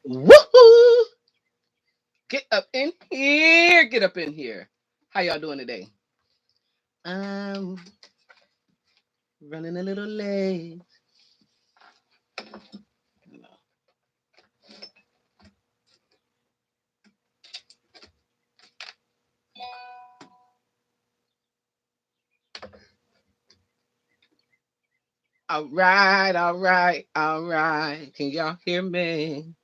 Woohoo! Get up in here. Get up in here. How y'all doing today? I'm running a little late. All right, all right, all right. Can y'all hear me?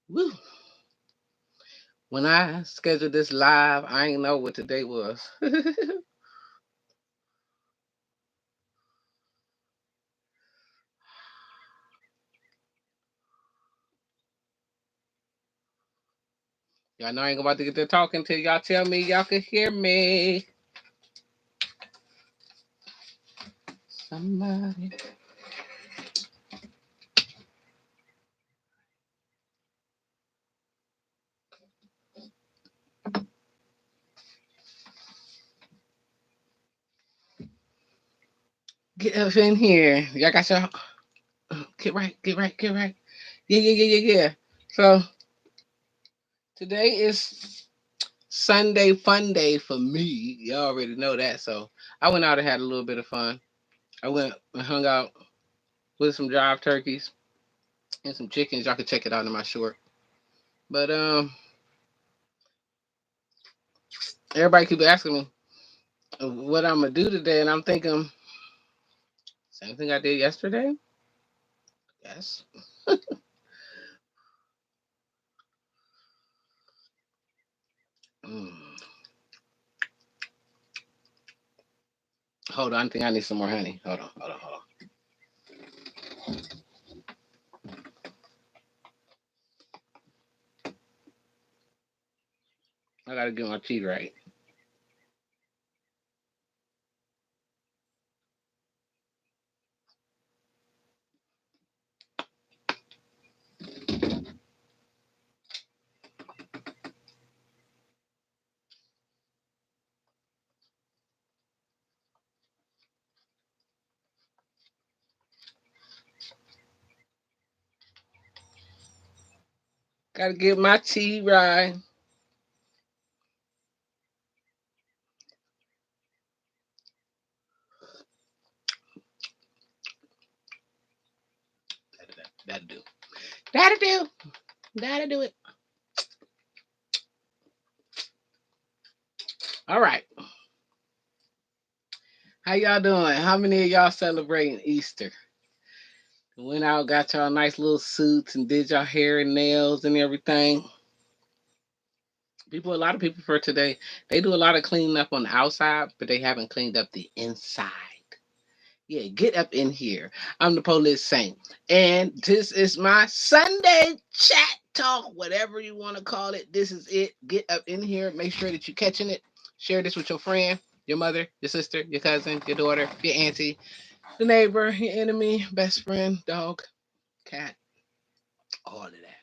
Woo. When I scheduled this live, I ain't know what today was. Y'all know I ain't about to get to talking till y'all tell me y'all can hear me. Somebody. Get up in here. Y'all got your get right, get right, get right. Yeah, yeah, yeah, yeah, yeah. So today is Sunday fun day for me. Y'all already know that. So I went out and had a little bit of fun. I went and hung out with some drive turkeys and some chickens. Y'all can check it out in my short. But everybody keep asking me what I'm gonna do today, and I'm thinking same thing I did yesterday. Yes. Mm. Hold on, I think I need some more honey. Hold on, hold on, hold on. I gotta get my tea right. Gotta get my tea right. That'll do. That'll do. That'll do it. All right. How y'all doing? How many of y'all celebrating Easter? Went out, got y'all nice little suits, and did y'all hair and nails and everything. A lot of people for today, they do a lot of cleaning up on the outside, but they haven't cleaned up the inside. Yeah, get up in here. I'm the Politsaint, and this is my Sunday chat talk, whatever you want to call it. This is it. Get up in here. Make sure that you're catching it. Share this with your friend, your mother, your sister, your cousin, your daughter, your auntie, the neighbor, your enemy, best friend, dog, cat, all of that.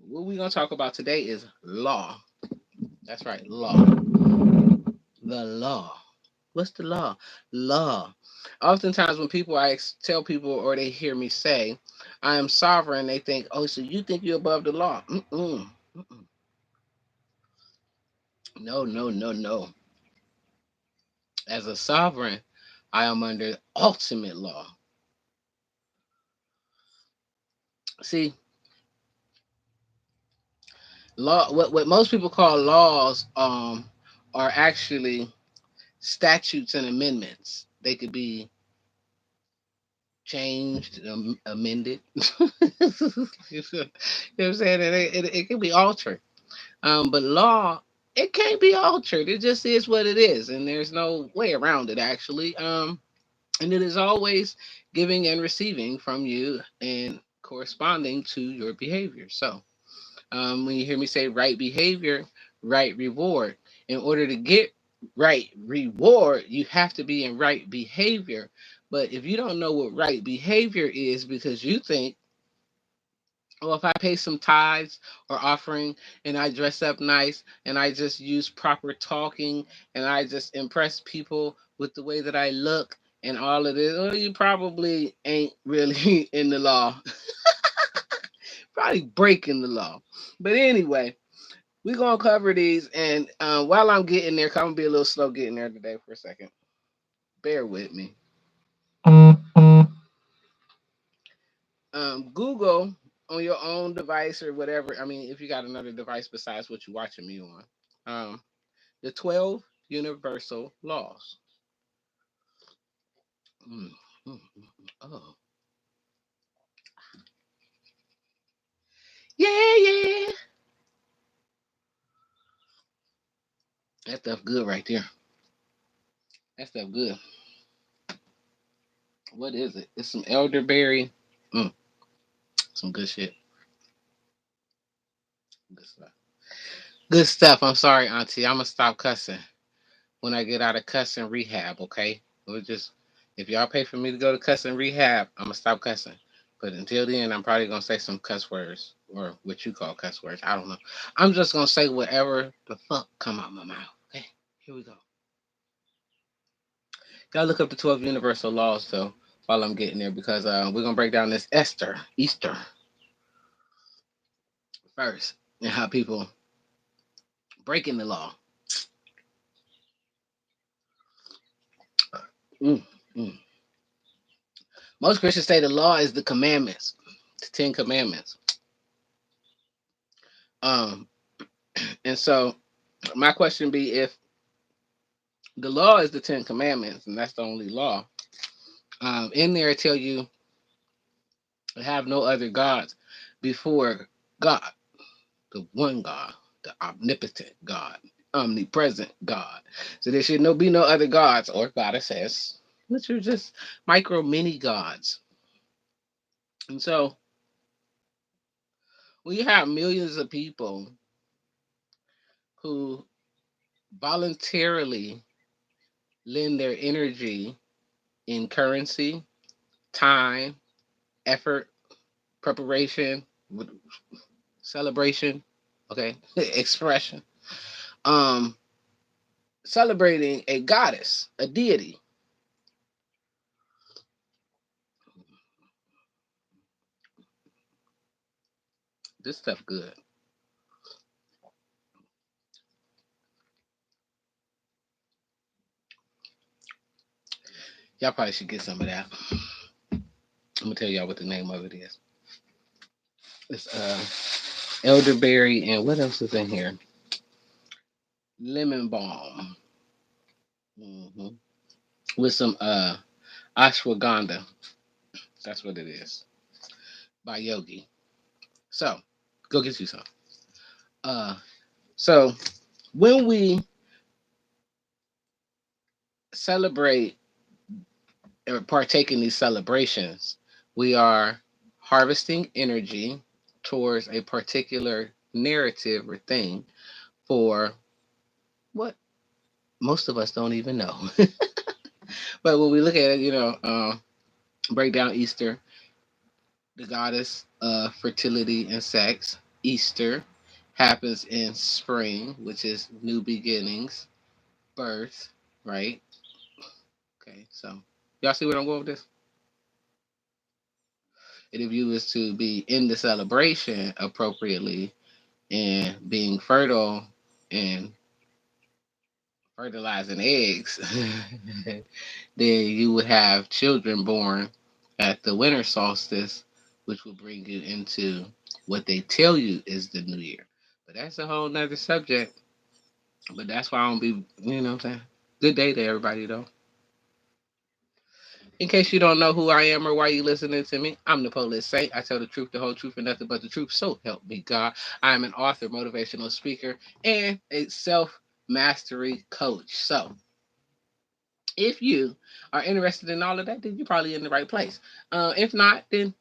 What we're gonna talk about today is law. That's right, law. The law. What's the law? Law. Oftentimes, when people tell people or they hear me say, "I am sovereign," they think, "Oh, so you think you're above the law?" Mm-mm. Mm-mm. No, no, no, no. As a sovereign, I am under ultimate law. See, law. What most people call laws are actually statutes and amendments. They could be changed, amended. You know what I'm saying? It can be altered. But law, it can't be altered. It just is what it is, and there's no way around it actually. And it is always giving and receiving from you and corresponding to your behavior. So, when you hear me say right behavior, right reward, in order to get right reward, you have to be in right behavior. But if you don't know what right behavior is because you think, well, if I pay some tithes or offering and I dress up nice and I just use proper talking and I just impress people with the way that I look and all of this, well, you probably ain't really in the law. Probably breaking the law. But anyway, we're gonna cover these, and while I'm getting there, 'cause I'm gonna be a little slow getting there today for a second. Bear with me. Google on your own device or whatever. I mean, if you got another device besides what you're watching me on, the 12 universal laws. Mm, mm, oh, yeah, yeah. That stuff good right there. That stuff good. What is it? It's some elderberry. Mm, some good shit. Good stuff. Good stuff. I'm sorry, Auntie. I'm gonna stop cussing when I get out of cussing rehab. Okay. We'll just if y'all pay for me to go to cussing rehab, I'm gonna stop cussing. But until then, I'm probably gonna say some cuss words or what you call cuss words. I don't know. I'm just gonna say whatever the fuck come out my mouth. Okay. Here we go. Y'all look up the 12 universal laws so while I'm getting there because we're gonna break down this Easter first and how people breaking the law. Mm, mm. Most Christians say the law is the commandments, the 10 Commandments. Um, and so my question be if the law is the 10 Commandments and that's the only law, in there it tell you to have no other gods before God, the one God, the omnipotent God, omnipresent God. So there should be no other gods or goddesses, which are just micro mini gods. And so we have millions of people who voluntarily lend their energy in currency, time, effort, preparation, celebration, okay, expression, um, celebrating a goddess, a deity. This stuff good. Y'all probably should get some of that. I'm gonna tell y'all what the name of it is. It's elderberry and what else is in here? Lemon balm. Hmm. With some ashwagandha. That's what it is. By Yogi. So go get you some. Uh so when we celebrate or partake in these celebrations, we are harvesting energy towards a particular narrative or thing for what most of us don't even know. But when we look at it, break down Easter, the goddess of fertility and sex. Easter happens in spring, which is new beginnings, birth, right? Okay, so y'all see where I'm going with this? And if you was to be in the celebration appropriately and being fertile and fertilizing eggs, then you would have children born at the winter solstice, which will bring you into what they tell you is the new year. But that's a whole nother subject. But that's why I don't be, what I'm saying? Good day to everybody, though. In case you don't know who I am or why you listening to me, I'm the Politsaint. I tell the truth, the whole truth, and nothing but the truth. So help me God. I am an author, motivational speaker, and a self mastery coach. So if you are interested in all of that, then you're probably in the right place. If not, then you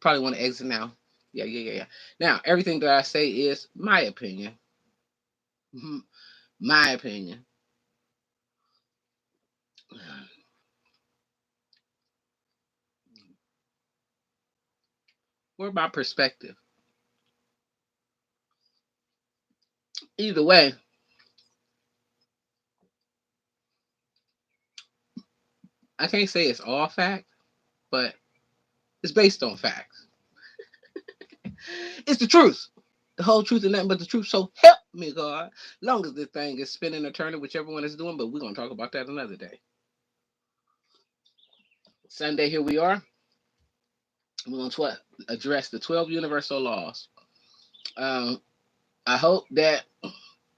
probably want to exit now. Yeah, yeah, yeah, yeah. Now, everything that I say is my opinion. My opinion. Or my perspective. Either way, I can't say it's all fact, but it's based on facts. It's the truth. The whole truth and nothing but the truth. So help me, God. Long as this thing is spinning or turning, whichever one is doing, but we're gonna talk about that another day. Sunday, here we are. We're gonna address the 12 universal laws. Um, I hope that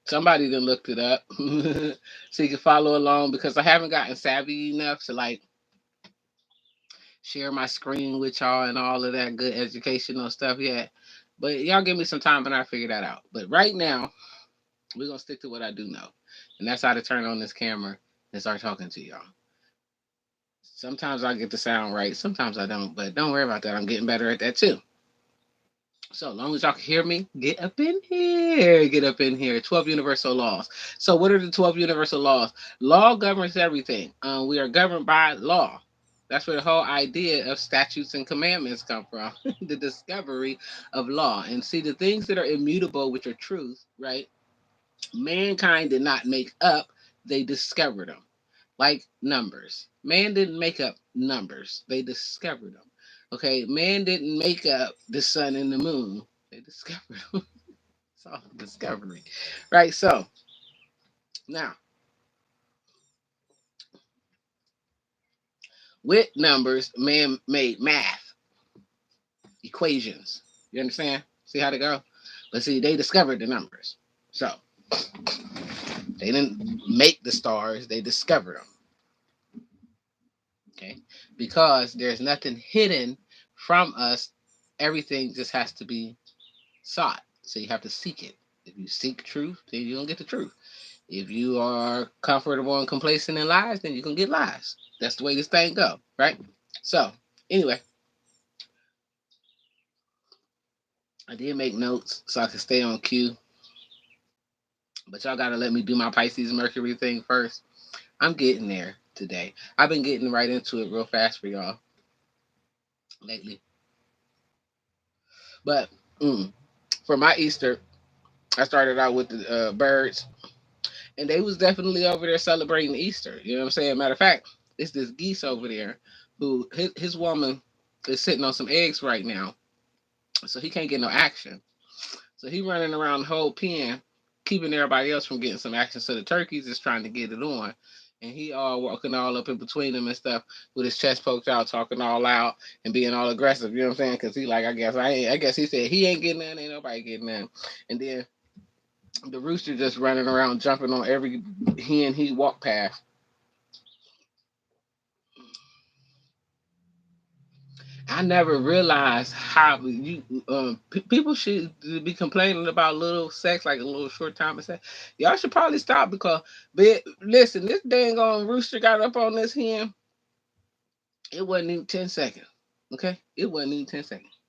somebody then looked it up so you can follow along because I haven't gotten savvy enough to like share my screen with y'all and all of that good educational stuff yet. But y'all give me some time and I'll figure that out. But right now, we're gonna stick to what I do know. And that's how to turn on this camera and start talking to y'all. Sometimes I get the sound right, sometimes I don't, but don't worry about that. I'm getting better at that too. So long as y'all can hear me, get up in here. Get up in here. 12 universal laws. So what are the 12 universal laws? Law governs everything. We are governed by law. That's where the whole idea of statutes and commandments come from. The discovery of law. And see, the things that are immutable, which are truth, right? Mankind did not make up, they discovered them. Like numbers. Man didn't make up numbers, they discovered them. Okay, man didn't make up the sun and the moon, they discovered them. It's all discovery. Right, so now with numbers, man made math, equations. You understand? See how they go? But see, they discovered the numbers. So they didn't make the stars, they discovered them. Okay, because there's nothing hidden from us, everything just has to be sought. So you have to seek it. If you seek truth, then you're gonna get the truth. If you are comfortable and complacent in lies, then you're gonna get lies. That's the way this thing go, right? So anyway, I did make notes so I could stay on cue, but y'all gotta let me do my Pisces Mercury thing first. I'm getting there today. I've been getting right into it real fast for y'all lately. But for my Easter, I started out with the birds, and they was definitely over there celebrating Easter. You know what I'm saying? Matter of fact, it's this geese over there who his woman is sitting on some eggs right now, so he can't get no action. So he running around the whole pen, keeping everybody else from getting some action. So the turkeys is trying to get it on, and he all walking all up in between them and stuff with his chest poked out, talking all out and being all aggressive. You know what I'm saying? Because he like, I guess he said he ain't getting none, ain't nobody getting none, and then the rooster just running around jumping on every hen he walked past. I never realized how you people should be complaining about little sex, like a little short time of sex. Y'all should probably stop because, but listen, this dang on rooster got up on this hen. It wasn't even 10 seconds. Okay, it wasn't even 10 seconds,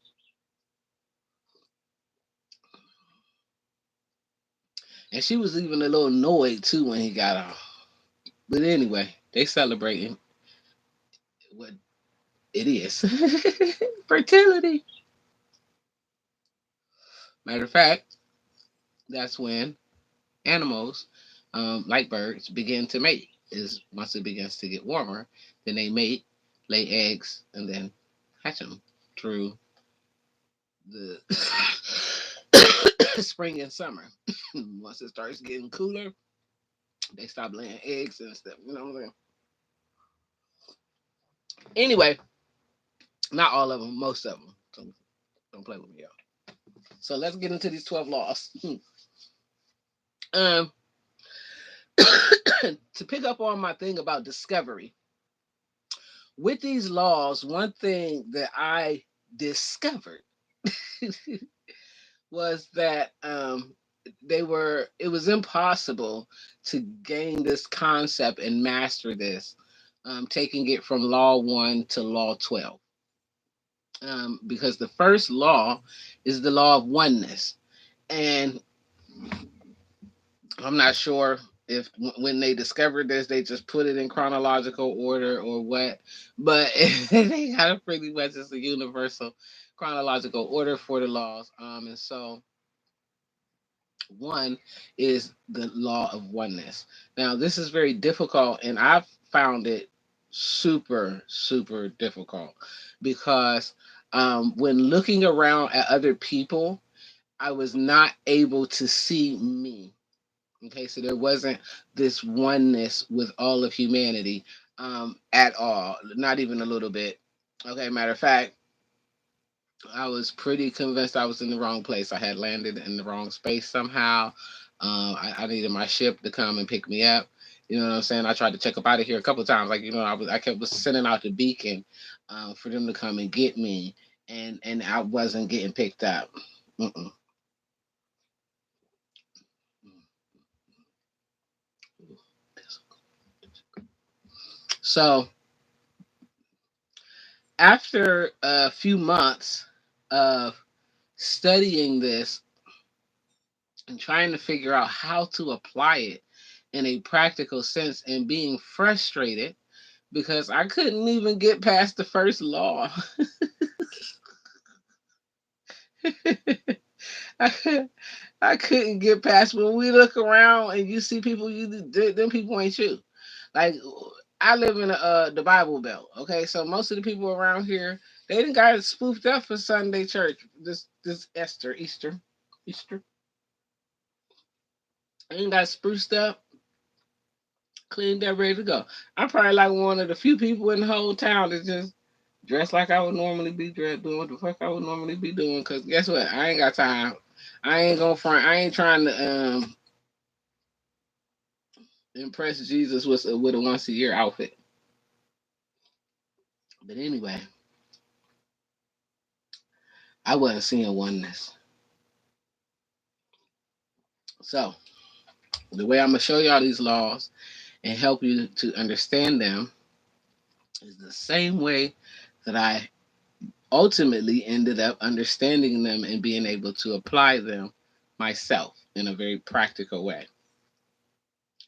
and she was even a little annoyed too when he got off. But anyway, they celebrating what it is, fertility. Matter of fact, that's when animals, like birds, begin to mate. Is once it begins to get warmer, then they mate, lay eggs, and then hatch them through the spring and summer. Once it starts getting cooler, they stop laying eggs and stuff. You know what I'm saying? Anyway, not all of them, most of them. So don't play with me, y'all. So let's get into these 12 laws. um, to pick up on my thing about discovery, with these laws, one thing that I discovered was that it was impossible to gain this concept and master this, taking it from law 1 to law 12, because the first law is the law of oneness. And I'm not sure if when they discovered this, they just put it in chronological order or what, but they got a pretty much just a universal chronological order for the laws. And so one is the law of oneness. Now, this is very difficult, and I've found it. super, super difficult because when looking around at other people, I was not able to see me. Okay, so there wasn't this oneness with all of humanity at all, not even a little bit. Okay, matter of fact, I was pretty convinced I was in the wrong place. I had landed in the wrong space somehow. I needed my ship to come and pick me up. You know what I'm saying? I tried to check up out of here a couple of times. Like, I kept was sending out the beacon for them to come and get me, and I wasn't getting picked up. Mm-mm. So after a few months of studying this and trying to figure out how to apply it in a practical sense and being frustrated because I couldn't even get past the first law. I, I couldn't get past when we look around and you see people, them people ain't you. Like, I live in the Bible Belt, okay? So most of the people around here, they didn't got it spoofed up for Sunday church. This Easter. They ain't got spruced up, cleaned up, ready to go. I'm probably like one of the few people in the whole town that just dressed like I would normally be dressed, doing what the fuck I would normally be doing. Cause guess what? I ain't got time. I ain't gonna front. I ain't trying to impress Jesus with a once a year outfit. But anyway, I wasn't seeing oneness. So the way I'm gonna show y'all these laws and help you to understand them is the same way that I ultimately ended up understanding them and being able to apply them myself in a very practical way.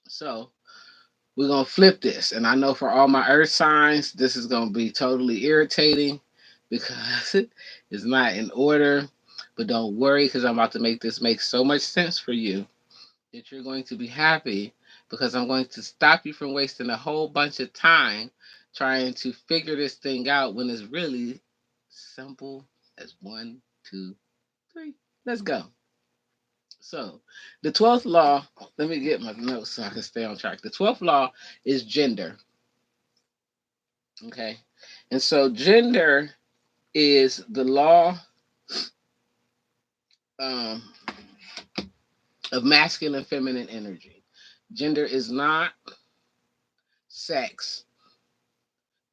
So we're gonna flip this, and I know for all my earth signs, this is gonna be totally irritating because it's not in order. But don't worry, because I'm about to make this make so much sense for you that you're going to be happy because I'm going to stop you from wasting a whole bunch of time trying to figure this thing out when it's really simple as one, two, three. Let's go. So, the 12th law, let me get my notes so I can stay on track. The 12th law is gender. Okay. And so, gender is the law um, of masculine and feminine energy. Gender is not sex.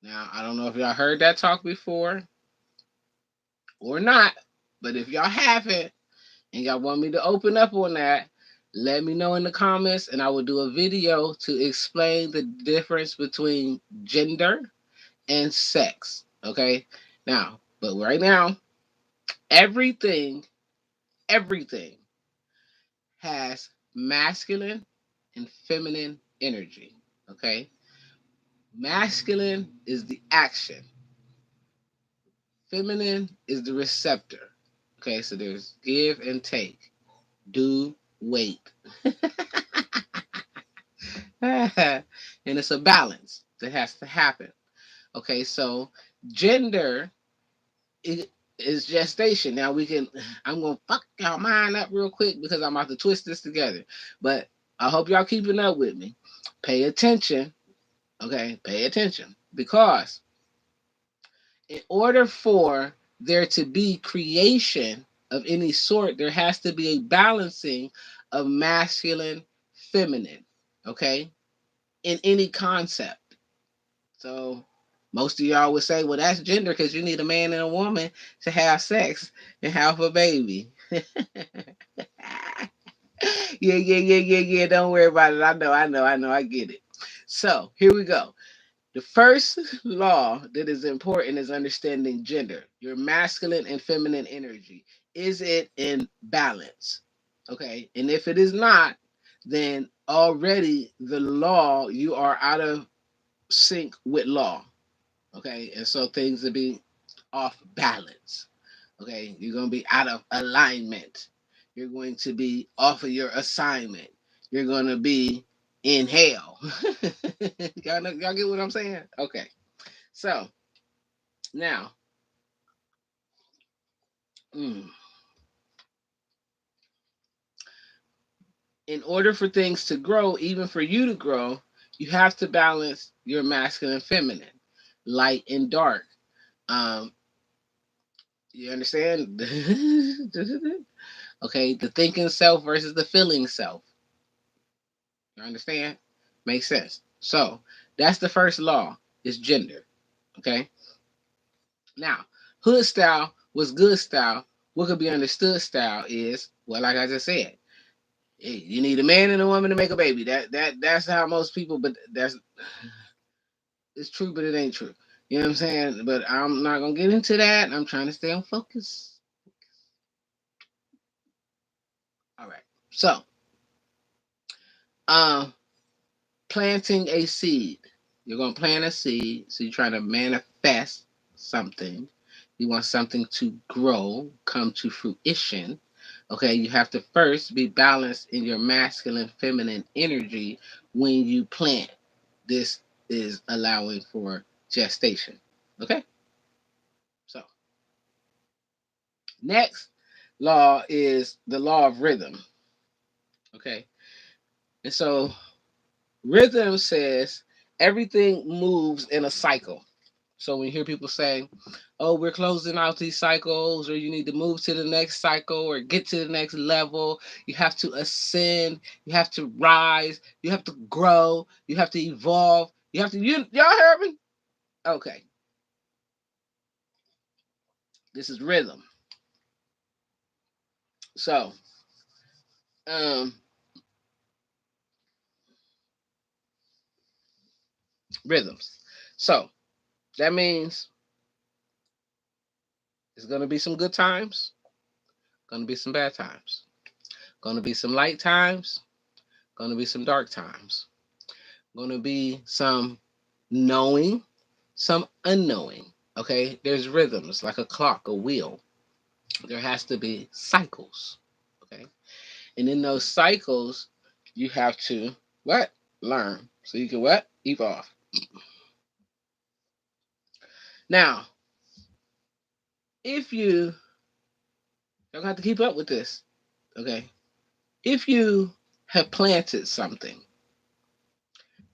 Now, I don't know if y'all heard that talk before or not, but if y'all haven't and y'all want me to open up on that, let me know in the comments and I will do a video to explain the difference between gender and sex. Okay? Now, but right now, everything, everything has masculine and feminine energy. Okay? Masculine is the action, feminine is the receptor. Okay, so there's give and take, do, wait. And it's a balance that has to happen. Okay, so gender is gestation. Now I'm gonna fuck y'all mind up real quick because I'm about to twist this together. But I hope y'all keeping up with me. Pay attention. Okay, pay attention. Because in order for there to be creation of any sort, there has to be a balancing of masculine, feminine. Okay, in any concept. So most of y'all would say, well, that's gender because you need a man and a woman to have sex and have a baby. Yeah. Don't worry about it. I get it. So here we go. The first law that is important is understanding gender, your masculine and feminine energy. Is it in balance? Okay. And if it is not, then already the law, you are out of sync with law. Okay. And so things will be off balance. Okay. You're going to be out of alignment. You're going to be off of your assignment. You're going to be Inhale. Y'all get what I'm saying? Okay. So now, mm, in order for things to grow, even for you to grow, you have to balance your masculine and feminine, light and dark. Um, you understand? Okay, the thinking self versus the feeling self. You understand? Makes sense. So that's the first law is gender. Okay. Now, hood style was good style. What could be understood style is, well, like I just said, hey, you need a man and a woman to make a baby. That's how most people. But that's it's true, but it ain't true. You know what I'm saying? But I'm not gonna get into that. I'm trying to stay on focus. All right. So, um, planting a seed. You're going to plant a seed, so you're trying to manifest something. You want something to grow, come to fruition. Okay, you have to first be balanced in your masculine, feminine energy when you plant. This is allowing for gestation. Okay, so next law is the law of rhythm. Okay, and so rhythm says everything moves in a cycle. So when you hear people say, "Oh, we're closing out these cycles," or "You need to move to the next cycle or get to the next level," you have to ascend, you have to rise, you have to grow, you have to evolve, you have to. Y'all heard me? Okay, this is rhythm. So, um, rhythms. So that means it's gonna be some good times, gonna be some bad times, gonna be some light times, gonna be some dark times, gonna be some knowing, some unknowing. Okay, there's rhythms like a clock, a wheel. There has to be cycles. Okay, and in those cycles, you have to what learn so you can what evolve. Now, if you don't have to keep up with this, okay, if you have planted something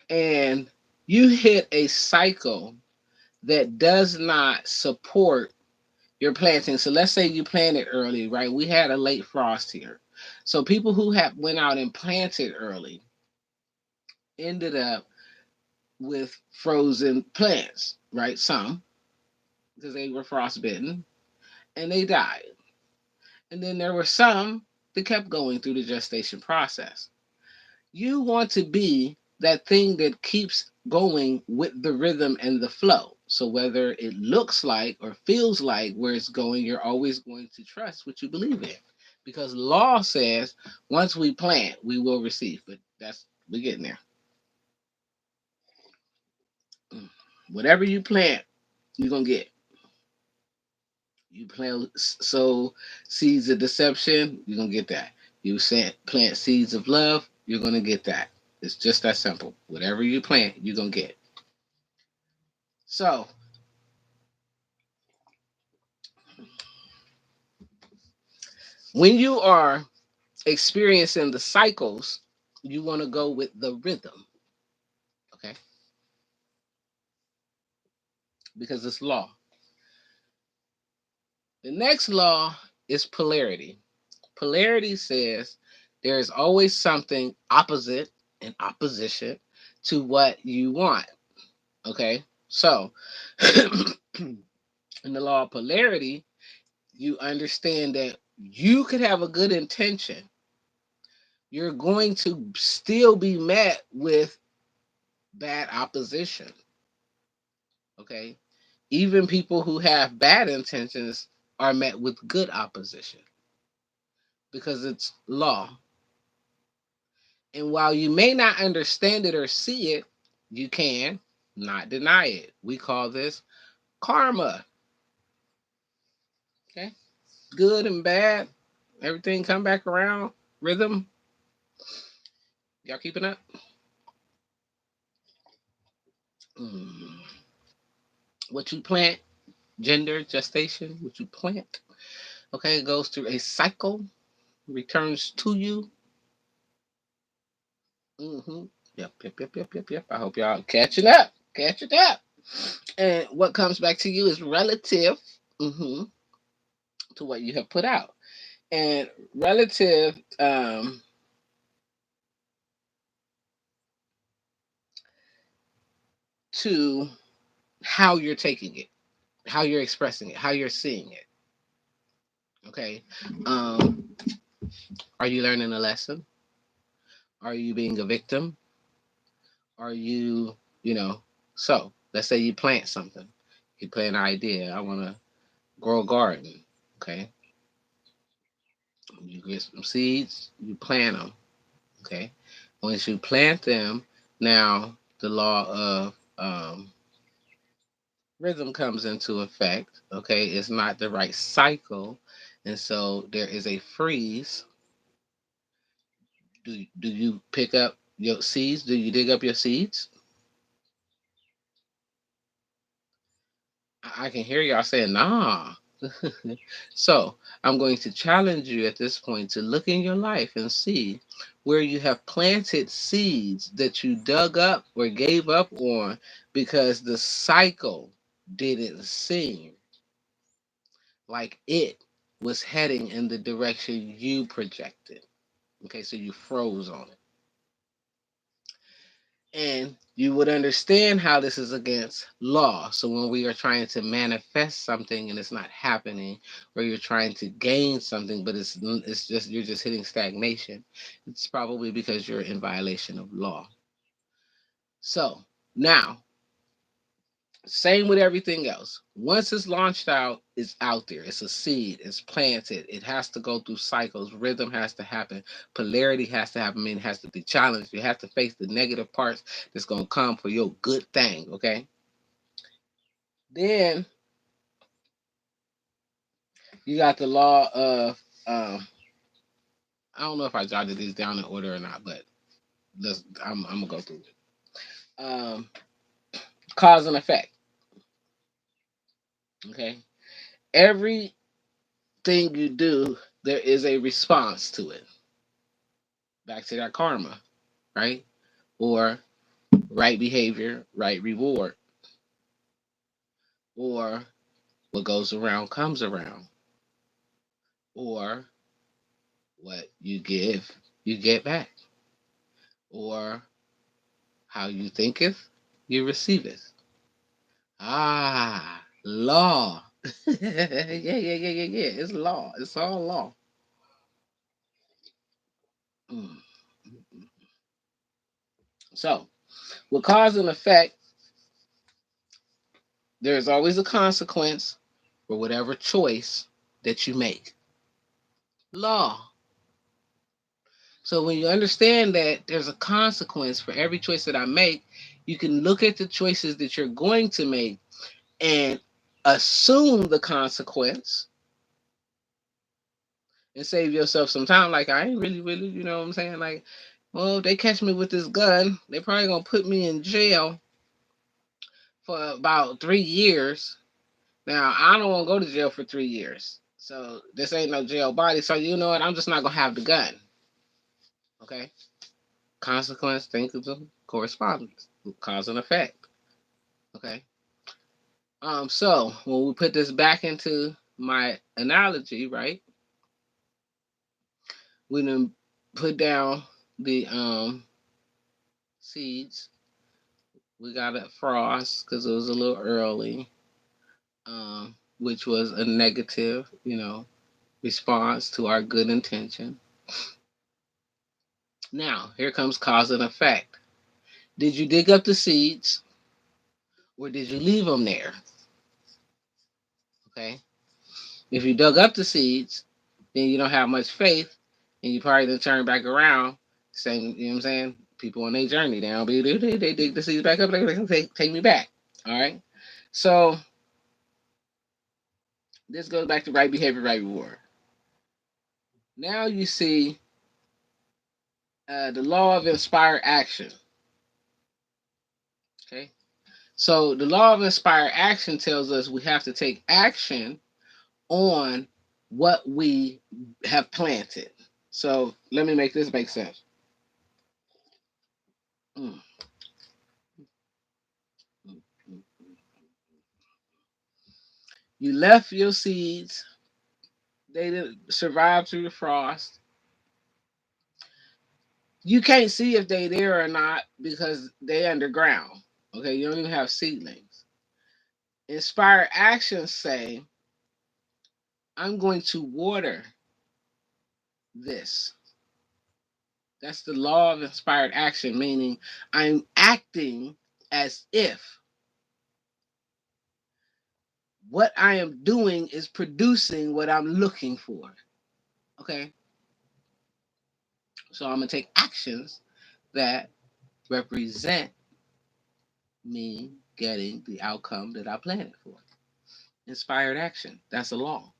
and you hit a cycle that does not support your planting. So let's say you planted early, right? We had a late frost here. So people who have went out and planted early ended up with frozen plants, right? Some because they were frostbitten and they died. And then there were some that kept going through the gestation process. You want to be that thing that keeps going with the rhythm and the flow. So whether it looks like or feels like where it's going, you're always going to trust what you believe in. Because law says once we plant, we will receive. But that's we're getting there. Whatever you plant, you're gonna get. You sow seeds of deception, you're gonna get that. You plant seeds of love, you're gonna get that. It's just that simple. Whatever you plant, you're gonna get. So when you are experiencing the cycles, you want to go with the rhythm, okay? Because it's law. The next law is polarity. Polarity says there is always something opposite and opposition to what you want, okay? So, in the law of polarity, you understand that you could have a good intention. You're going to still be met with bad opposition. Okay. Even people who have bad intentions are met with good opposition because it's law. And while you may not understand it or see it, you can not deny it. We call this karma. Okay. Good and bad, everything come back around. Rhythm. Y'all keeping up? Mm. What you plant, gender, gestation, what you plant, okay, it goes through a cycle, returns to you. Hmm. Yep. I hope y'all catching up. And what comes back to you is relative, hmm to what you have put out. And relative to how you're taking it, how you're expressing it, how you're seeing it. Okay. Um, are you learning a lesson? Are you being a victim? Are you, you know, so let's say you plant something. You plant an idea. I want to grow a garden. Okay. You get some seeds, you plant them. Okay. Once you plant them, now the law of rhythm comes into effect. Okay. It's not the right cycle. And so there is a freeze. Do you pick up your seeds? Do you dig up your seeds? I can hear y'all saying, nah. So I'm going to challenge you at this point to look in your life and see where you have planted seeds that you dug up or gave up on because the cycle didn't seem like it was heading in the direction you projected. Okay, so you froze on it. And you would understand how this is against law. So when we are trying to manifest something and it's not happening, or you're trying to gain something but it's just you're just hitting stagnation, it's probably because you're in violation of law. So now, same with everything else. Once it's launched out, it's out there. It's a seed. It's planted. It has to go through cycles. Rhythm has to happen. Polarity has to happen. I mean, it has to be challenged. You have to face the negative parts that's gonna come for your good thing. Okay. Then you got the law of I don't know if I jotted these down in order or not, but I'm gonna go through it. Cause and effect. Okay. Everything you do, there is a response to it. Back to that karma, right? Or right behavior, right reward, or what goes around comes around, or what you give, you get back, or how you thinketh, you receiveth. Ah, law. Yeah. It's law. It's all law. Mm. So, with cause and effect, there is always a consequence for whatever choice that you make. Law. So when you understand that there's a consequence for every choice that I make, you can look at the choices that you're going to make and assume the consequence and save yourself some time. Like I ain't really, you know what I'm saying? Like, well, if they catch me with this gun, they probably gonna put me in jail for about 3 years. Now I don't want to go to jail for 3 years, so this ain't no jail body. So you know what? I'm just not gonna have the gun. Okay. Consequence, thinking, correspondence, cause and effect. Okay. So when we put this back into my analogy, right? We done put down the seeds. We got a frost because it was a little early, which was a negative, response to our good intention. Now here comes cause and effect. Did you dig up the seeds or did you leave them there? Okay. If you dug up the seeds, then you don't have much faith, and you probably didn't turn back around saying, you know what I'm saying? People on their journey, they don't be they dig the seeds back up, they take me back. All right. So this goes back to right behavior, right reward. Now you see the law of inspired action. Okay. So the law of inspired action tells us we have to take action on what we have planted. So let me make this make sense. Mm, mm, mm. You left your seeds, they didn't survive through the frost. You can't see if they there or not because they underground. Okay, you don't even have seedlings. Inspired actions say, I'm going to water this. That's the law of inspired action, meaning I'm acting as if what I am doing is producing what I'm looking for. Okay, so I'm gonna take actions that represent me getting the outcome that I planned it for. Inspired action. That's a law.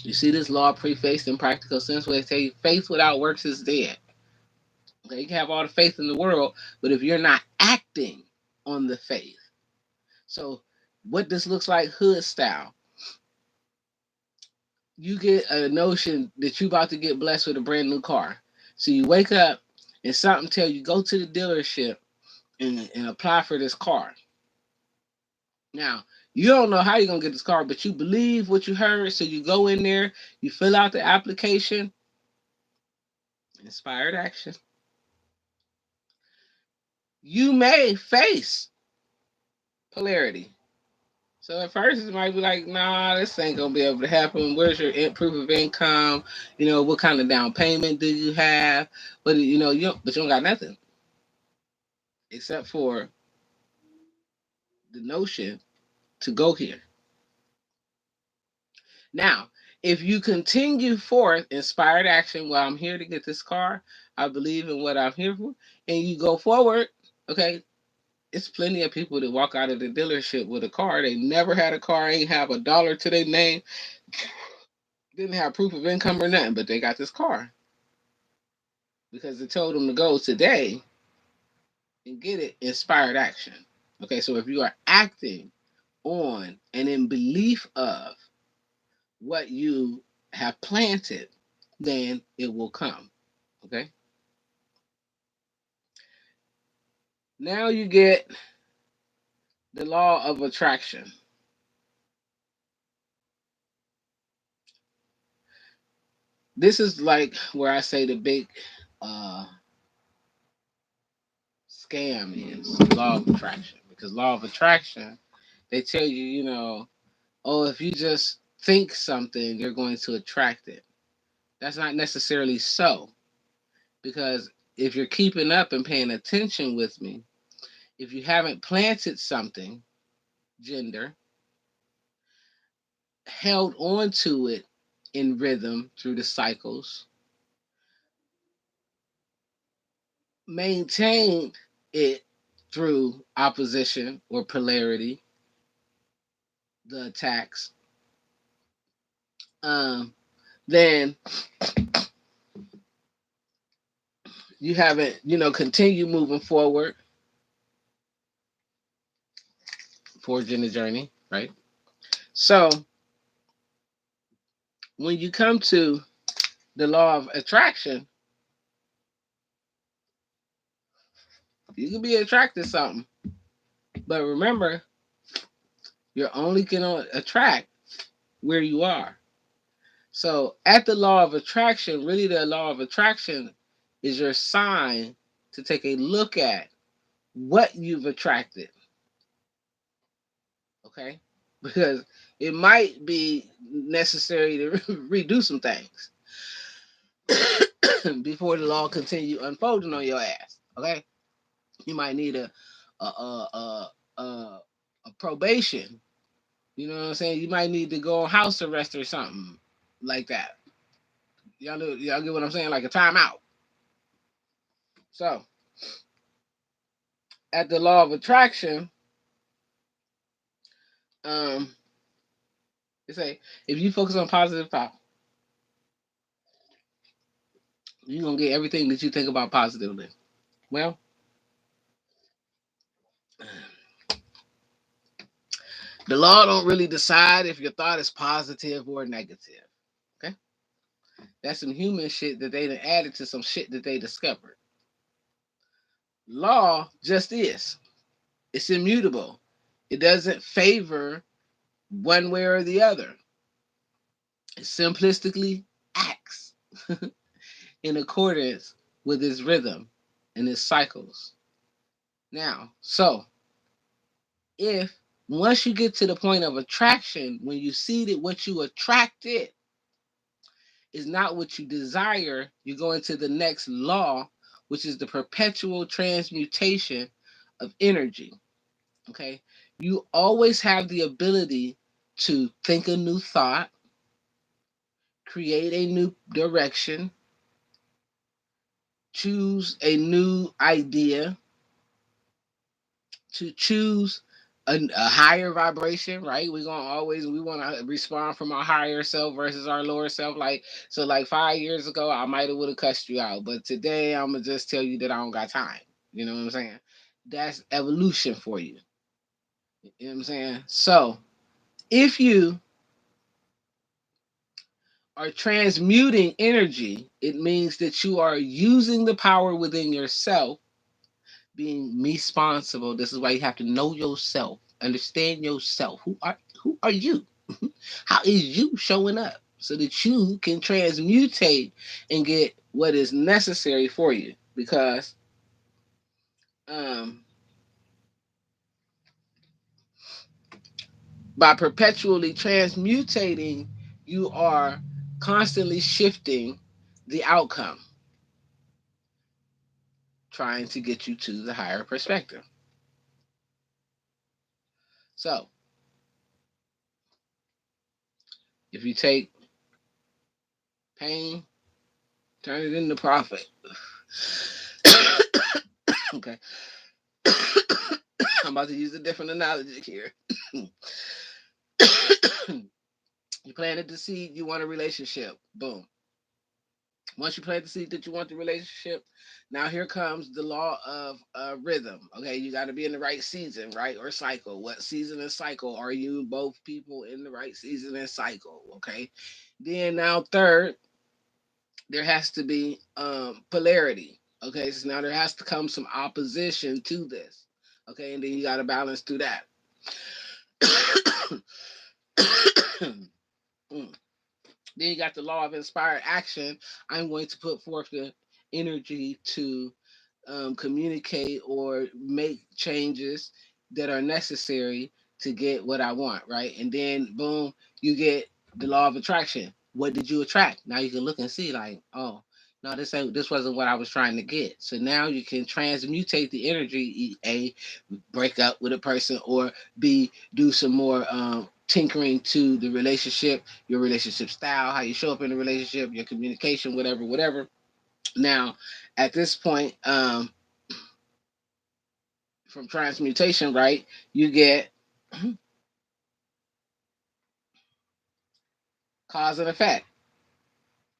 You see this law prefaced in practical sense where they say faith without works is dead. Okay, you can have all the faith in the world, but if you're not acting on the faith. So what this looks like hood style. You get a notion that you about to get blessed with a brand new car. So you wake up and something tell you go to the dealership and apply for this car. Now, you don't know how you're gonna get this car, but you believe what you heard, so you go in there, you fill out the application, inspired action. You may face polarity. So at first it might be like, nah, this ain't gonna be able to happen. Where's your proof of income? You know, what kind of down payment do you have? But you don't got nothing except for the notion to go here. Now, if you continue forth inspired action, well, I'm here to get this car. I believe in what I'm here for, and you go forward. Okay, it's plenty of people that walk out of the dealership with a car. They never had a car, ain't have a dollar to their name, didn't have proof of income or nothing, but they got this car because it told them to go today and get it. Inspired action. Okay, so if you are acting on and in belief of what you have planted, then it will come. Okay, now you get the law of attraction. This is like where I say the big uh, scam is law of attraction, because law of attraction, they tell you, oh, if you just think something, you're going to attract it. That's not necessarily so, because if you're keeping up and paying attention with me, if you haven't planted something, gender, held on to it in rhythm through the cycles, maintained it through opposition or polarity, the attacks, um, then you haven't, continue moving forward, forging the journey, right? So when you come to the law of attraction, you can be attracted to something, but remember, you're only gonna attract where you are. So at the law of attraction, really the law of attraction is your sign to take a look at what you've attracted. Okay? Because it might be necessary to redo some things before the law continue unfolding on your ass. Okay? You might need a probation. You know what I'm saying? You might need to go on house arrest or something like that. Y'all get what I'm saying? Like a timeout. So at the law of attraction, um, they say if you focus on positive thought, you're gonna get everything that you think about positively. Well, The law don't really decide if your thought is positive or negative. Okay, that's some human shit that they done added to some shit that they discovered. Law just is. It's immutable. It doesn't favor one way or the other. It simplistically acts in accordance with its rhythm and its cycles. Now, so if once you get to the point of attraction, when you see that what you attracted is not what you desire, you go into the next law, which is the perpetual transmutation of energy. Okay. You always have the ability to think a new thought, create a new direction, choose a new idea, to choose a higher vibration, right? We want to respond from our higher self versus our lower self. Like so, like 5 years ago, I might have would have cussed you out, but today I'm gonna just tell you that I don't got time. You know what I'm saying? That's evolution for you. You know what I'm saying? So if you are transmuting energy, it means that you are using the power within yourself, being responsible. This is why you have to know yourself, understand yourself. Who are you? How is you showing up so that you can transmutate and get what is necessary for you? Because um, by perpetually transmutating, you are constantly shifting the outcome, trying to get you to the higher perspective. So if you take pain, turn it into profit. Okay. I'm about to use a different analogy here. You planted the seed, you want a relationship. Boom. Once you plant the seed that you want the relationship, now here comes the law of rhythm. Okay, you got to be in the right season, right? Or cycle. What season and cycle are you both people in the right season and cycle? Okay. Then now third, there has to be polarity. Okay, so now there has to come some opposition to this. Okay, and then you got to balance through that. Mm. Then you got the law of inspired action. I'm going to put forth the energy to communicate or make changes that are necessary to get what I want, right? And then boom, you get the law of attraction. What did you attract? Now you can look and see, like, oh, no, this wasn't what I was trying to get. So now you can transmutate the energy. A, break up with a person, or B, do some more tinkering to the relationship, your relationship style, how you show up in the relationship, your communication, whatever. Now, at this point, from transmutation, right, you get cause and effect.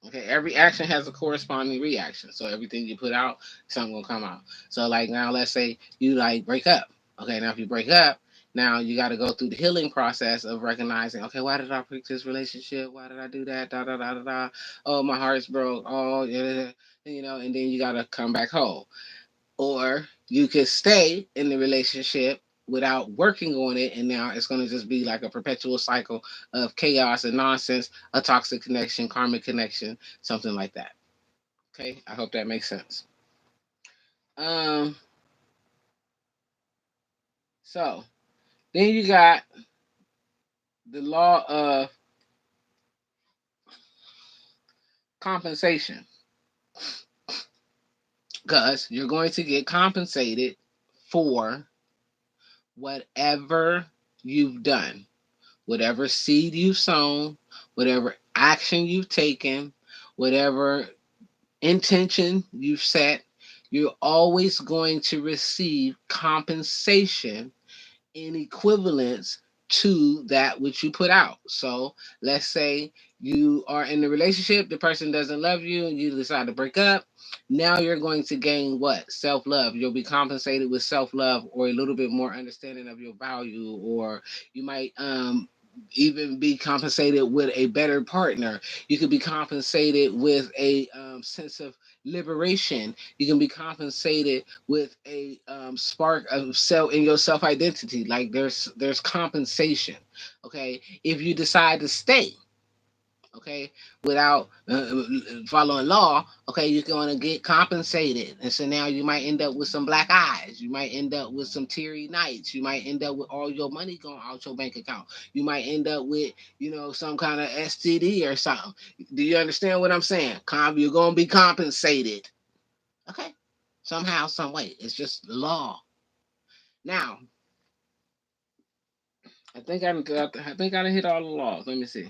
Okay, every action has a corresponding reaction. So everything you put out, something gonna come out. So like now, let's say you like break up. Okay, now if you break up, now you got to go through the healing process of recognizing, okay, why did I break this relationship? Why did I do that? Da da da da da. Oh, my heart's broke. Oh, yeah, you know, and then you got to come back whole. Or you could stay in the relationship without working on it, and now it's going to just be like a perpetual cycle of chaos and nonsense, a toxic connection, karmic connection, something like that. Okay, I hope that makes sense. um so then you got the law of compensation, because you're going to get compensated for whatever you've done, whatever seed you've sown, whatever action you've taken, whatever intention you've set. You're always going to receive compensation in equivalence to that which you put out. So let's say you are in a relationship, the person doesn't love you, and you decide to break up. Now you're going to gain what? Self love. You'll be compensated with self love or a little bit more understanding of your value, or you might even be compensated with a better partner. You could be compensated with a sense of liberation. You can be compensated with a spark of self in your self identity. Like there's compensation. Okay, if you decide to stay, okay, without following law, okay, you're going to get compensated. And so now you might end up with some black eyes. You might end up with some teary nights. You might end up with all your money going out your bank account. You might end up with, some kind of STD or something. Do you understand what I'm saying? You're going to be compensated. Okay. Somehow, some way. It's just law. Now, I think I done hit all the laws. Let me see.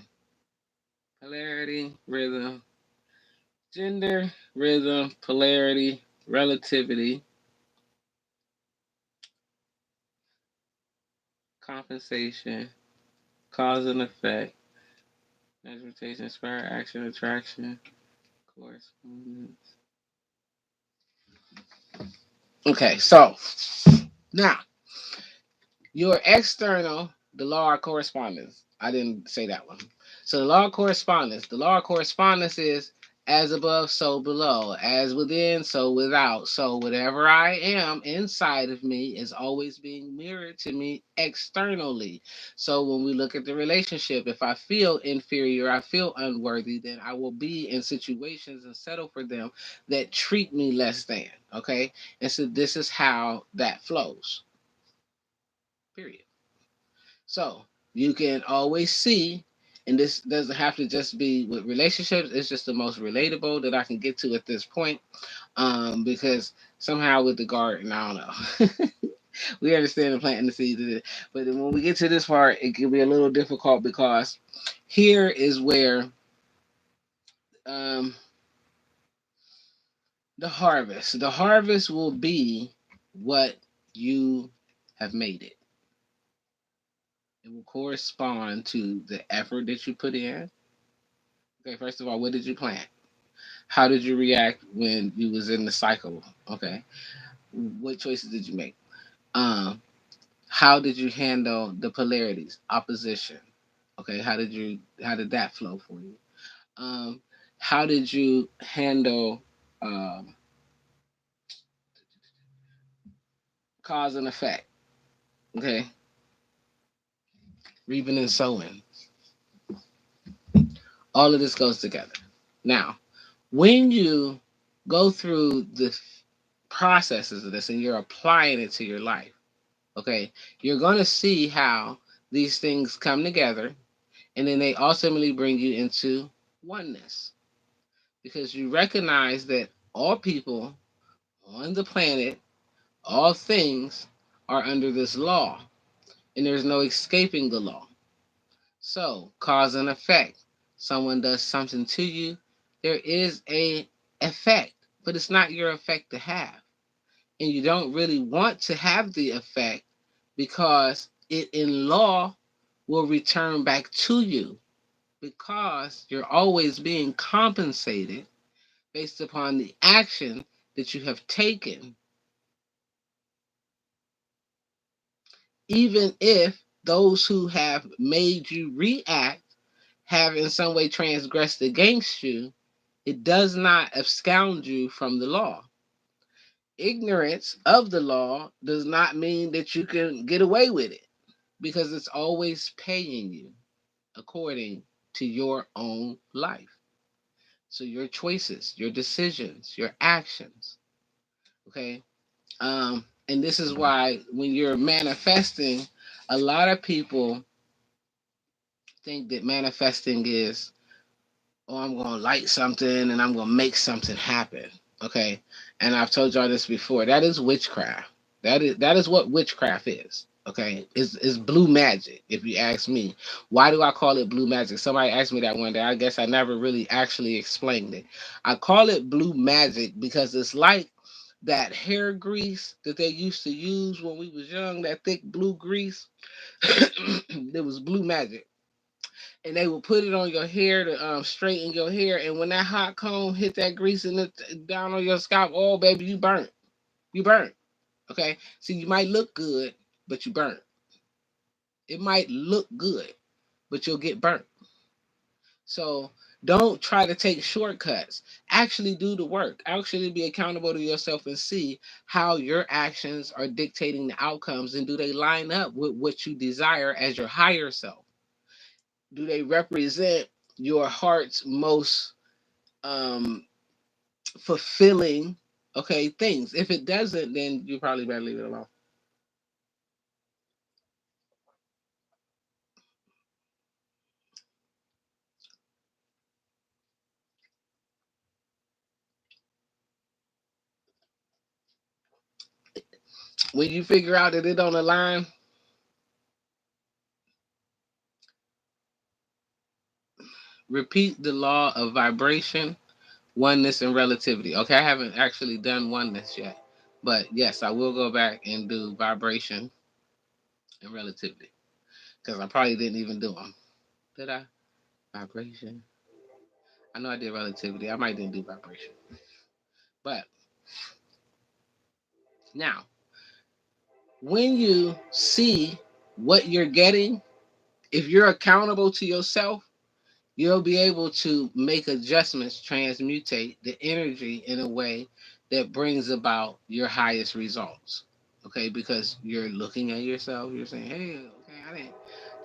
Polarity, rhythm, gender, rhythm, polarity, relativity, compensation, cause and effect, measuration, inspire, action, attraction, correspondence. Okay, so now your external, the law of correspondence. I didn't say that one. So the law of correspondence is as above, so below, as within, so without. So whatever I am inside of me is always being mirrored to me externally. So when we look at the relationship, if I feel inferior, I feel unworthy, then I will be in situations and settle for them that treat me less than. Okay. And so this is how that flows. Period. So you can always see, and this doesn't have to just be with relationships. It's just the most relatable that I can get to at this point. Because somehow with the garden, I don't know. We understand the planting the seeds of it, but then when we get to this part, it can be a little difficult because here is where um, the harvest will be what you have made it. It will correspond to the effort that you put in. Okay, first of all, what did you plant? How did you react when you was in the cycle? Okay. What choices did you make? Um, how did you handle the polarities, opposition? Okay, how did that flow for you? Um, how did you handle um, cause and effect? Okay, reaping and sowing. All of this goes together. Now, when you go through the processes of this and you're applying it to your life, okay, you're going to see how these things come together and then they ultimately bring you into oneness because you recognize that all people on the planet, all things are under this law and there's no escaping the law. So, cause and effect. Someone does something to you, there is a effect, but it's not your effect to have. And you don't really want to have the effect because it in law will return back to you because you're always being compensated based upon the action that you have taken, even if those who have made you react have in some way transgressed against you, it does not abscond you from the law. Ignorance of the law does not mean that you can get away with it because it's always paying you according to your own life. So your choices, your decisions, your actions. Okay. And this is why when you're manifesting, a lot of people think that manifesting is, oh, I'm going to light something and I'm going to make something happen. Okay. And I've told y'all this before. That is witchcraft. That is what witchcraft is. Okay. It's blue magic, if you ask me. Why do I call it blue magic? Somebody asked me that one day. I guess I never really actually explained it. I call it blue magic because it's like that hair grease that they used to use when we was young, that thick blue grease. It was blue magic. And they would put it on your hair to straighten your hair. And when that hot comb hit that grease and it down on your scalp, oh baby, you burnt. You burnt. Okay. See, you might look good, but you burnt. It might look good, but you'll get burnt. So don't try to take shortcuts. Actually do the work. Actually be accountable to yourself and see how your actions are dictating the outcomes, and do they line up with what you desire as your higher self? Do they represent your heart's most um fulfilling things? If it doesn't, then you probably better leave it alone. When you figure out that it don't align, repeat the law of vibration, oneness, and relativity. Okay, I haven't actually done oneness yet, but yes, I will go back and do vibration and relativity, because I probably didn't even do them. Did I? Vibration. I know I did relativity. I might didn't do vibration. But now, when you see what you're getting, if you're accountable to yourself, you'll be able to make adjustments, transmutate the energy in a way that brings about your highest results. Okay, because you're looking at yourself, you're saying, hey, okay,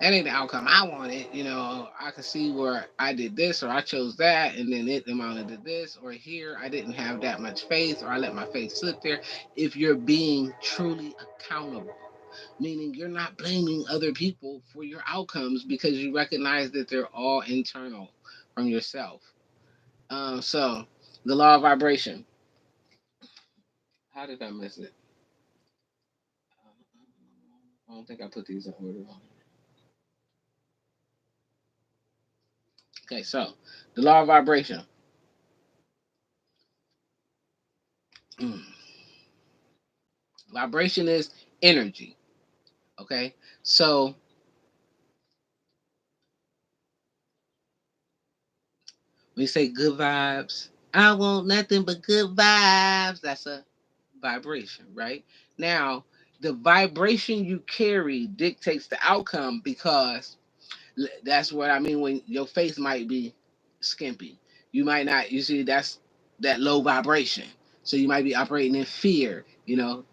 that ain't the outcome I wanted. I can see where I did this or I chose that, and then it amounted to this, or here I didn't have that much faith, or I let my faith slip there. If you're being truly accountable, meaning you're not blaming other people for your outcomes because you recognize that they're all internal from yourself. So the law of vibration. How did I miss it? I don't think I put these in order. Okay, so the law of vibration. Mm. Vibration is energy. Okay, so when you say good vibes, I want nothing but good vibes. That's a vibration, right? Now, the vibration you carry dictates the outcome, because that's what I mean when your faith might be skimpy. You might not, you see, that's that low vibration. So you might be operating in fear,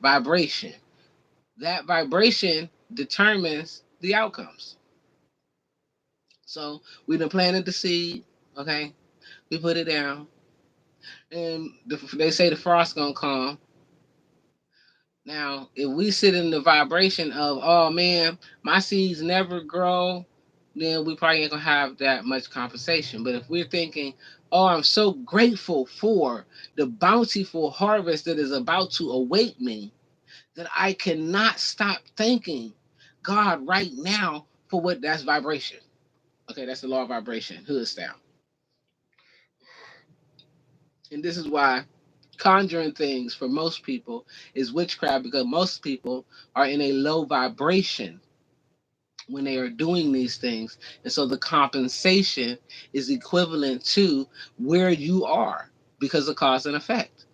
vibration. That vibration determines the outcomes. So we done planted the seed, okay? We put it down, and they say the frost gonna come. Now, if we sit in the vibration of, oh man, my seeds never grow, then we probably ain't gonna have that much conversation. But if we're thinking, oh, I'm so grateful for the bountiful harvest that is about to await me, that I cannot stop thanking God right now for what that's vibration. Okay, that's the law of vibration, hood style. And this is why conjuring things for most people is witchcraft, because most people are in a low vibration when they are doing these things. And so the compensation is equivalent to where you are, because of cause and effect.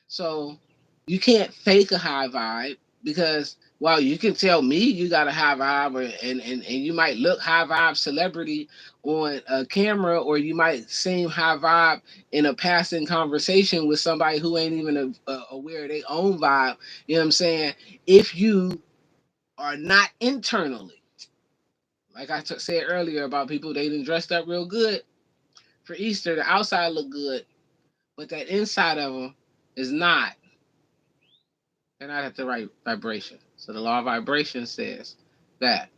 So you can't fake a high vibe, because while you can tell me you got a high vibe, and you might look high vibe celebrity on a camera, or you might seem high vibe in a passing conversation with somebody who ain't even aware of their own vibe. You know what I'm saying? If you are not internally, like I said earlier about people, they done dressed up real good for Easter, the outside look good, but that inside of them is not. They're not at the right vibration. So the law of vibration says that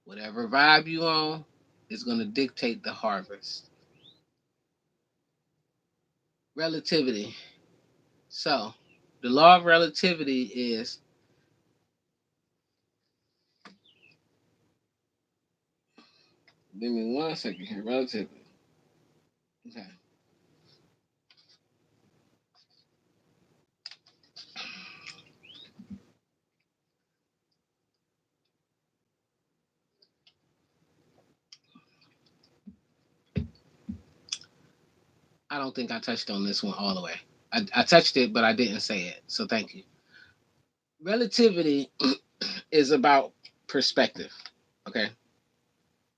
whatever vibe you on is going to dictate the harvest. Relativity. So the law of relativity is, give me 1 second here. Relativity. Okay. don't think I touched on this one all the way. I touched it, but I didn't say it. So thank you. Relativity is about perspective. Okay.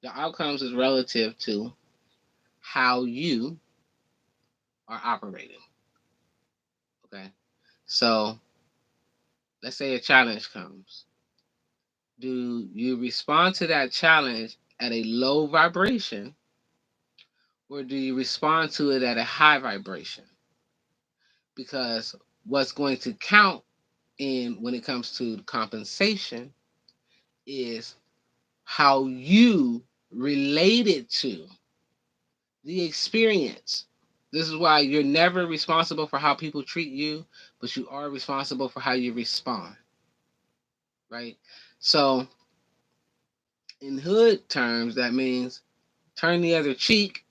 The outcomes is relative to how you are operating. Okay. So let's say a challenge comes. Do you respond to that challenge at a low vibration, or do you respond to it at a high vibration? Because what's going to count in when it comes to compensation is how you related to the experience. This is why you're never responsible for how people treat you, but you are responsible for how you respond, right? So, in hood terms, that means turn the other cheek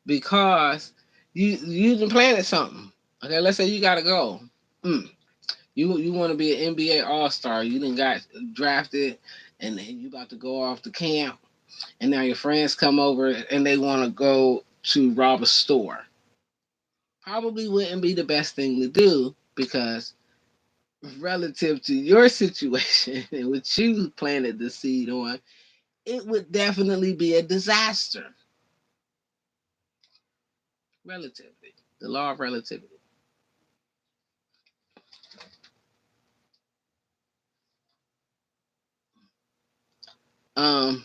because you done planted something. Okay, let's say you gotta go. Mm. You want to be an NBA All Star. You done got drafted, and then you about to go off to camp, and now your friends come over and they want to go to rob a store. Probably wouldn't be the best thing to do because relative to your situation and what you planted the seed on, it would definitely be a disaster. Relativity, the law of relativity. Um,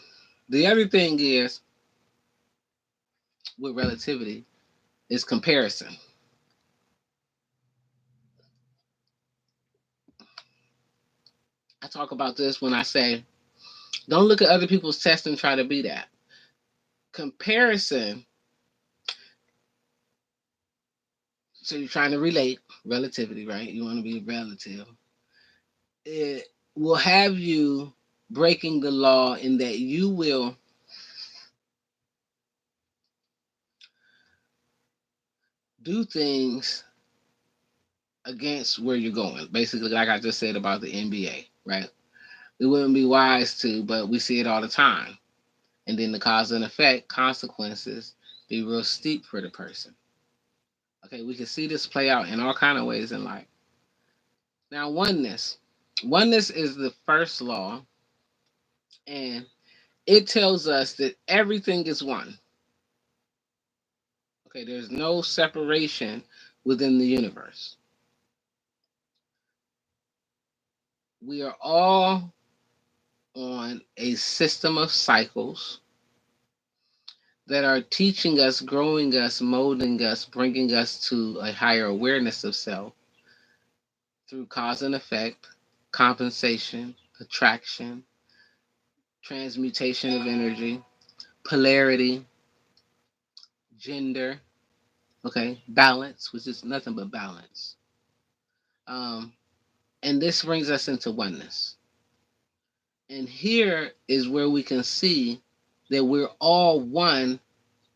the other thing is with relativity is comparison. I talk about this when I say, don't look at other people's tests and try to be that. Comparison, so you're trying to relate relativity, right? You want to be relative. It will have you breaking the law in that you will do things against where you're going. Basically, like I just said about the NBA, right? It wouldn't be wise to, but we see it all the time. And then the cause and effect consequences be real steep for the person. Okay, we can see this play out in all kind of ways in life. Now, oneness. Oneness is the first law, and it tells us that everything is one. Okay, there's no separation within the universe. We are all on a system of cycles that are teaching us, growing us, molding us, bringing us to a higher awareness of self through cause and effect, compensation, attraction, transmutation of energy, polarity, gender, okay, balance, which is nothing but balance. Um, and this brings us into oneness. And here is where we can see that we're all one,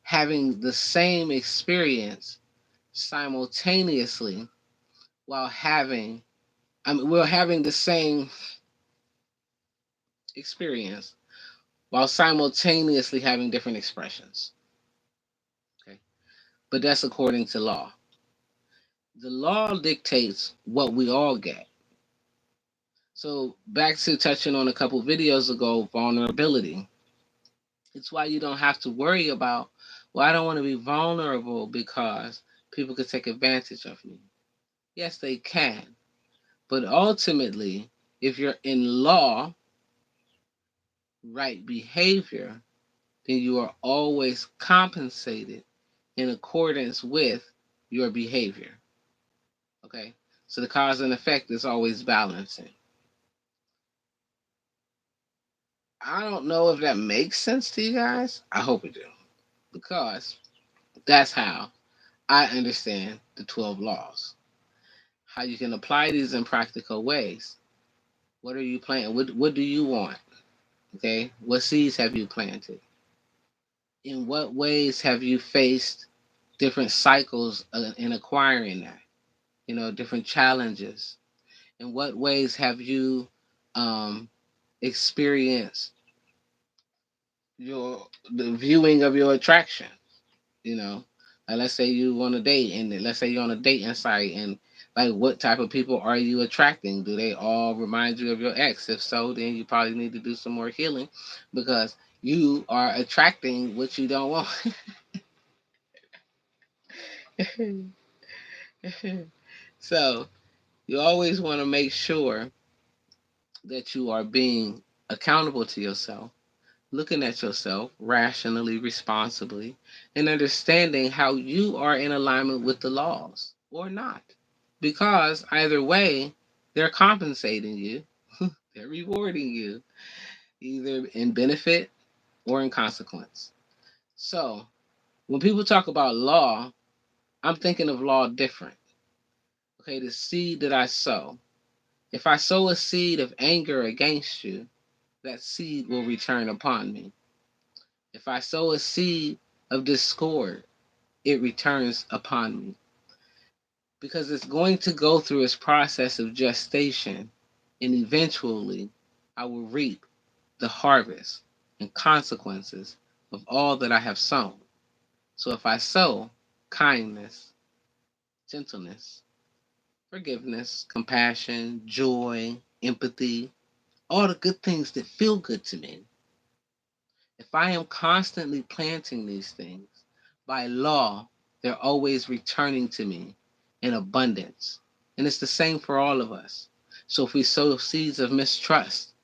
having the same experience simultaneously while having, I mean, we're having the same experience while simultaneously having different expressions. Okay. But that's according to law. The law dictates what we all get. So back to touching on a couple videos ago, vulnerability. It's why you don't have to worry about, well, I don't want to be vulnerable because people could take advantage of me. Yes, they can. But ultimately, if you're in law, right behavior, then you are always compensated in accordance with your behavior. Okay? So the cause and effect is always balancing. I don't know if that makes sense to you guys. I hope it do. Because that's how I understand the 12 laws. How you can apply these in practical ways. What are you planting? What do you want? Okay? What seeds have you planted? In what ways have you faced different cycles in acquiring that? Different challenges. In what ways have you um, experienced the viewing of your attraction? You know, Let's say you on a date, and let's say you're on a dating site, and like, what type of people are you attracting? Do they all remind you of your ex? If so, then you probably need to do some more healing, because you are attracting what you don't want. So you always want to make sure that you are being accountable to yourself, looking at yourself rationally, responsibly, and understanding how you are in alignment with the laws or not. Because either way, they're compensating you, they're rewarding you, either in benefit or in consequence. So when people talk about law, I'm thinking of law different. Okay, the seed that I sow. If I sow a seed of anger against you, that seed will return upon me. If I sow a seed of discord, it returns upon me, because it's going to go through its process of gestation, and eventually I will reap the harvest and consequences of all that I have sown. So if I sow kindness, gentleness, forgiveness, compassion, joy, empathy, all the good things that feel good to me, if I am constantly planting these things, by law, they're always returning to me in abundance. And it's the same for all of us. So if we sow seeds of mistrust,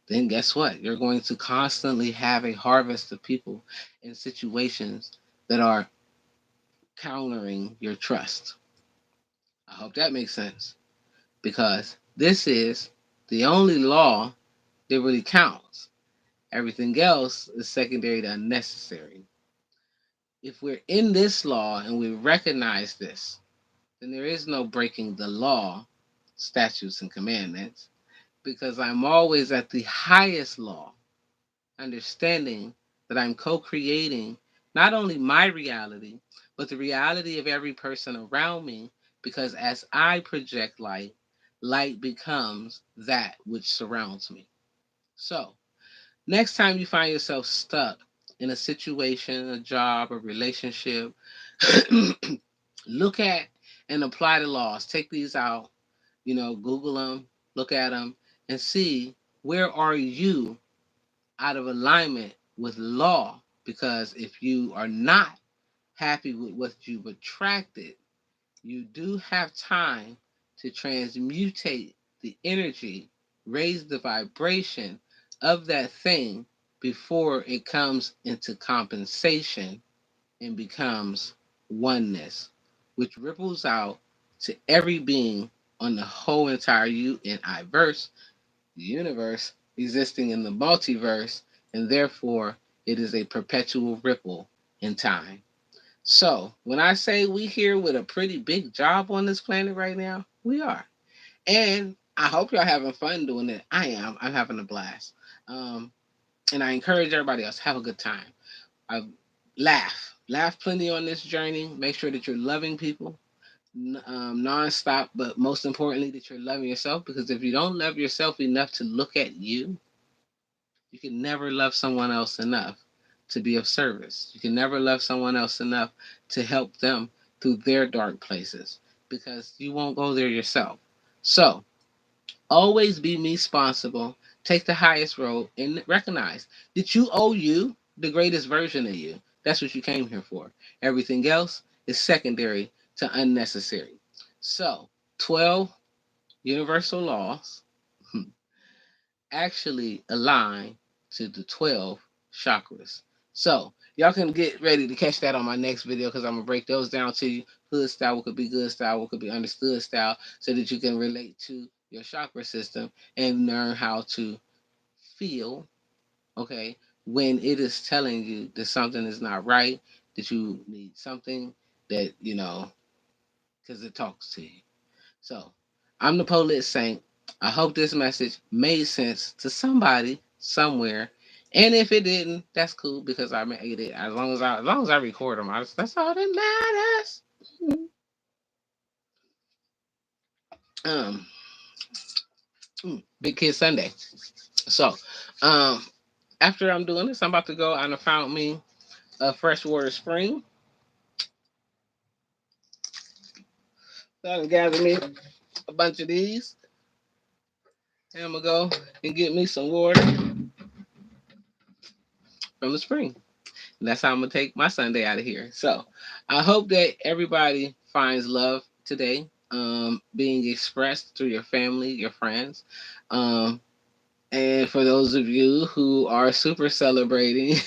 then guess what? You're going to constantly have a harvest of people in situations that are countering your trust. I hope that makes sense, because this is the only law that really counts. Everything else is secondary to unnecessary. If we're in this law and we recognize this, then there is no breaking the law, statutes, and commandments, because I'm always at the highest law, understanding that I'm co creating not only my reality, but the reality of every person around me, because as I project light, light becomes that which surrounds me. So, next time you find yourself stuck in a situation, a job, a relationship, look at and apply the laws. Take these out, Google them, look at them, and see, where are you out of alignment with law. Because if you are not happy with what you've attracted, you do have time to transmutate the energy, raise the vibration of that thing before it comes into compensation and becomes oneness, which ripples out to every being on the whole entire universe existing in the multiverse, and therefore it is a perpetual ripple in time. So when I say we here with a pretty big job on this planet right now, we are. And I hope y'all having fun doing it. I am. I'm having a blast. Um, and I encourage everybody else, have a good time. I laugh plenty on this journey. Make sure that you're loving people nonstop, but most importantly, that you're loving yourself. Because if you don't love yourself enough to look at you, you can never love someone else enough to be of service. You can never love someone else enough to help them through their dark places, because you won't go there yourself. So always be me responsible. Take the highest road and recognize that you owe you the greatest version of you. That's what you came here for. Everything else is secondary to unnecessary. So 12 universal laws actually align to the 12 chakras. So y'all can get ready to catch that on my next video, because I'm gonna break those down to you. Hood style, what could be good style, what could be understood style, so that you can relate to your chakra system and learn how to feel, okay, when it is telling you that something is not right, that you need something, that, because it talks to you. So, I'm the Politsaint. I hope this message made sense to somebody somewhere. And if it didn't, that's cool, because I made it. As long as I record them, that's all that matters. Um, Big Kid Sunday. So, um, after I'm doing this, I'm about to go and I found me a freshwater spring, So I done gather me a bunch of these, and I'm gonna go and get me some water from the spring. And that's how I'm gonna take my Sunday out of here. So I hope that everybody finds love today, being expressed through your family, your friends. Um, and for those of you who are super celebrating,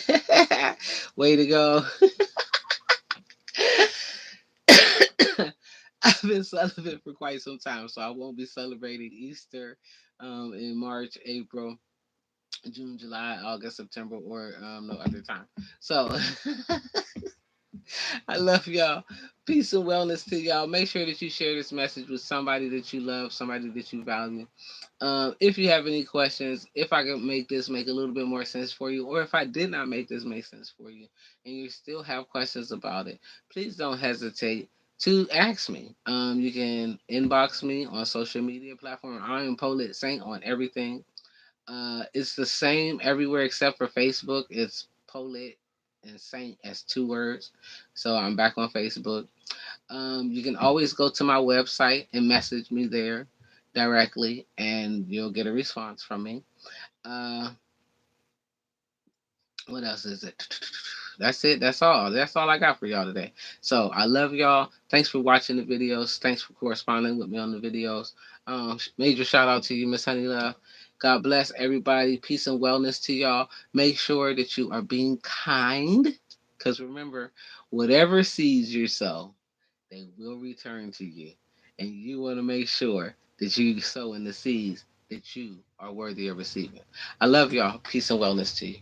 way to go. I've been celibate for quite some time, so I won't be celebrating Easter in March, April, June, July, August, September, or no other time. So I love y'all. Peace and wellness to y'all. Make sure that you share this message with somebody that you love, somebody that you value. If you have any questions, if I can make this make a little bit more sense for you, or if I did not make this make sense for you, and you still have questions about it, please don't hesitate to ask me. You can inbox me on social media platform. I am Politsaint on everything. It's the same everywhere except for Facebook. It's Polit and Saint as two words. So I'm back on Facebook. You can always go to my website and message me there directly, and you'll get a response from me. Uh, what else is it? That's it. That's all. That's all I got for y'all today. So I love y'all. Thanks for watching the videos. Thanks for corresponding with me on the videos. Major shout out to you, Miss Honey Love. God bless everybody. Peace and wellness to y'all. Make sure that you are being kind. Because remember, whatever seeds you sow, they will return to you. And you want to make sure that you sow in the seeds that you are worthy of receiving. I love y'all. Peace and wellness to you.